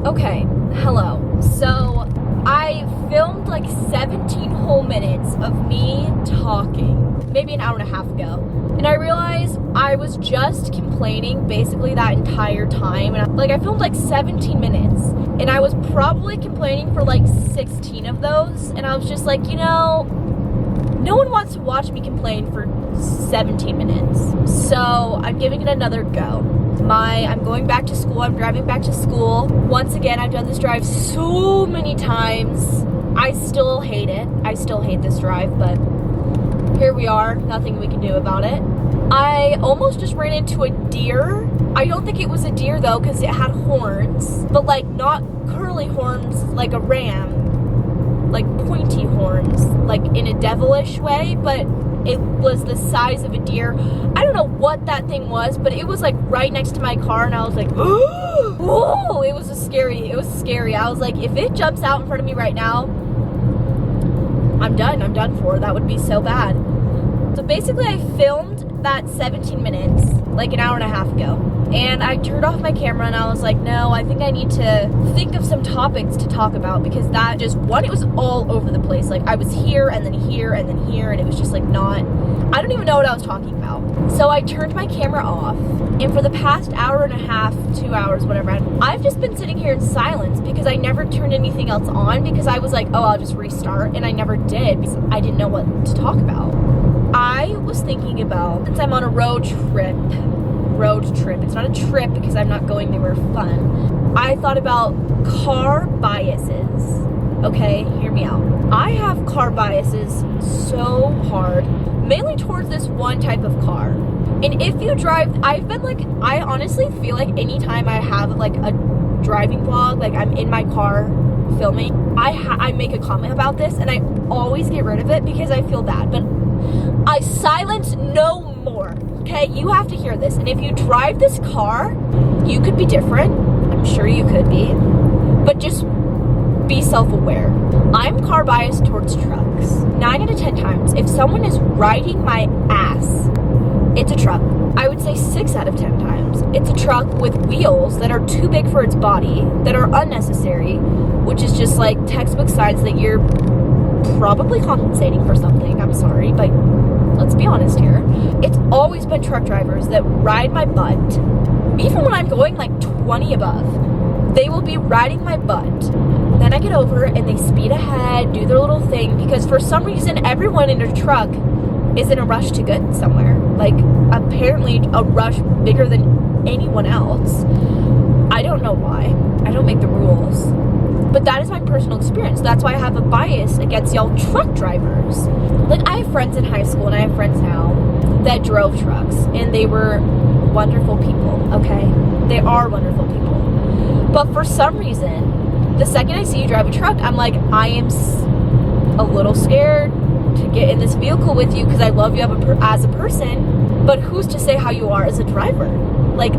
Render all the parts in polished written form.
Okay, hello. So, I filmed like 17 whole minutes of me talking, maybe an hour and a half ago. And I realized I was just complaining basically that entire time. And I filmed like 17 minutes. And I was probably complaining for like 16 of those. And I was just like, no one wants to watch me complain for 17 minutes. So I'm giving it another go. I'm going back to school. I'm driving back to school. Once again, I've done this drive so many times. I still hate it. I still hate this drive, but here we are. Nothing we can do about it. I almost just ran into a deer. I don't think it was a deer though, because it had horns, but like not curly horns like a ram, like pointy horns, like in a devilish way, but it was the size of a deer. I don't know what that thing was, but it was like right next to my car, and I was like, whoa, it was scary. I was like, if it jumps out in front of me right now, I'm done for. That would be so bad. So basically I filmed that 17 minutes like an hour and a half ago, and I turned off my camera and I was like, no, I think I need to think of some topics to talk about, because that just, it was all over the place. Like I was here and then here and then here, and it was just like I don't even know what I was talking about. So I turned my camera off, and for the past hour and a half, 2 hours, whatever, I've just been sitting here in silence because I never turned anything else on, because I was like, oh, I'll just restart, and I never did because I didn't know what to talk about. I was thinking about, since I'm on a road trip, it's not a trip because I'm not going anywhere fun, I thought about car biases. Okay, hear me out. I have car biases so hard, mainly towards this one type of car. And if you drive, I honestly feel like anytime I have like a driving vlog, like I'm in my car filming, I make a comment about this, and I always get rid of it because I feel bad. But I silence no more. Okay, you have to hear this. And if you drive this car, you could be different. I'm sure you could be. But just be self-aware. I'm car biased towards trucks. 9 out of 10 times, if someone is riding my ass, it's a truck. I would say 6 out of 10 times, it's a truck with wheels that are too big for its body, that are unnecessary, which is just like textbook signs that you're probably compensating for something. I'm sorry, but let's be honest here. It's always been truck drivers that ride my butt. Even when I'm going like 20 above, they will be riding my butt. Then I get over and they speed ahead, do their little thing, because for some reason everyone in a truck is in a rush to get somewhere. Like apparently a rush bigger than anyone else. I don't know why. I don't make the rules. But that is my personal experience. That's why I have a bias against y'all truck drivers. Like, I have friends in high school, and I have friends now that drove trucks, and they were wonderful people, okay? They are wonderful people. But for some reason, the second I see you drive a truck, I'm like, I am a little scared to get in this vehicle with you because I love you as a person, but who's to say how you are as a driver? Like,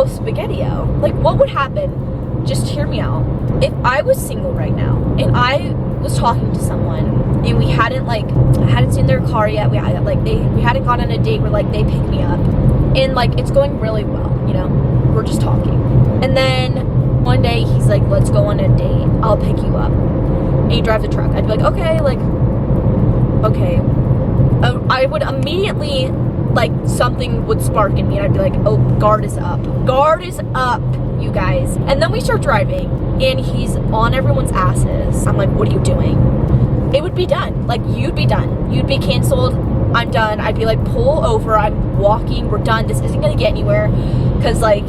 spaghetti-o. Like, what would happen? Just hear me out. If I was single right now and I was talking to someone and we hadn't seen their car yet, we hadn't gone on a date where like they pick me up, and like it's going really well, we're just talking, and then one day he's like, let's go on a date, I'll pick you up, and he drives a truck. I'd be like, okay. I would immediately, like, something would spark in me, and I'd be like, oh, guard is up, you guys. And then we start driving, and he's on everyone's asses. I'm like, what are you doing? It would be done. Like, you'd be done. You'd be canceled. I'm done. I'd be like, pull over. I'm walking. We're done. This isn't going to get anywhere. Because, like,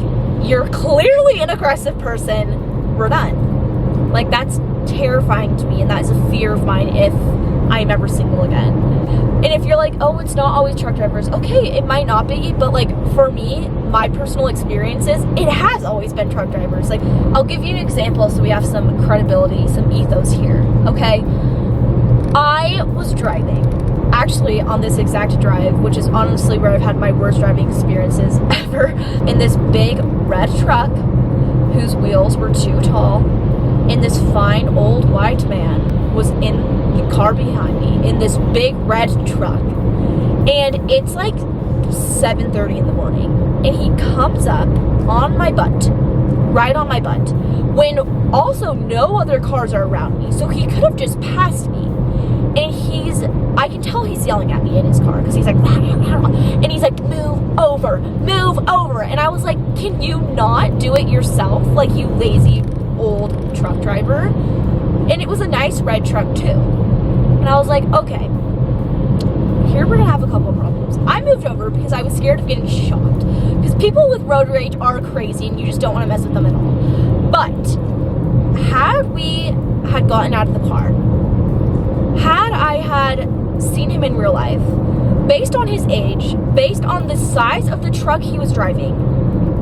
you're clearly an aggressive person. We're done. Like, that's terrifying to me, and that is a fear of mine if I'm ever single again. And if you're like, oh, it's not always truck drivers, okay, it might not be, but like for me, my personal experiences, it has always been truck drivers. Like, I'll give you an example so we have some credibility, some ethos here, okay? I was driving, actually on this exact drive, which is honestly where I've had my worst driving experiences ever, in this big red truck whose wheels were too tall, and this fine old white man was in the car behind me in this big red truck, and it's like 7:30 in the morning, and he comes up on my butt right on my butt when also no other cars are around me. So he could have just passed me. And I can tell he's yelling at me in his car because he's like, and he's like, move over. And I was like, can you not do it yourself? Like, you lazy old truck driver. And it was a nice red truck too. And I was like, okay, here we're gonna have a couple of problems. I moved over because I was scared of getting shot. Because people with road rage are crazy and you just don't want to mess with them at all. But had we had gotten out of the car, had I had seen him in real life, based on his age, based on the size of the truck he was driving,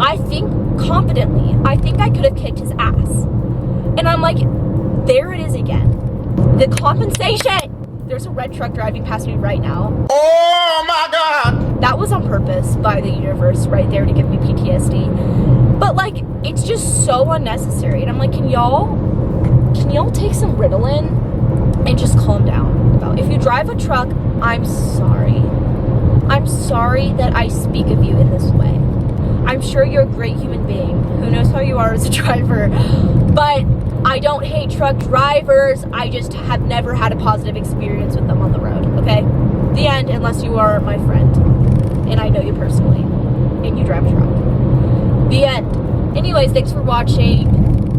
I think confidently, I think I could have kicked his ass. And I'm like, there it is again. The compensation. There's a red truck driving past me right now. Oh my God. That was on purpose by the universe right there to give me PTSD. But like, it's just so unnecessary. And I'm like, can y'all take some Ritalin and just calm down? If you drive a truck, I'm sorry. I'm sorry that I speak of you in this way. I'm sure you're a great human being. Who knows how you are as a driver. But I don't hate truck drivers. I just have never had a positive experience with them on the road, okay? The end, unless you are my friend. And I know you personally. And you drive a truck. The end. Anyways, thanks for watching.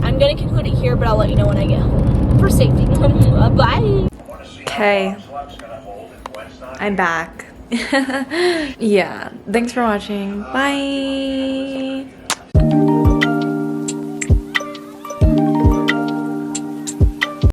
I'm going to conclude it here, but I'll let you know when I get home. For safety. Bye. Okay. I'm back. Yeah. Thanks for watching. Bye.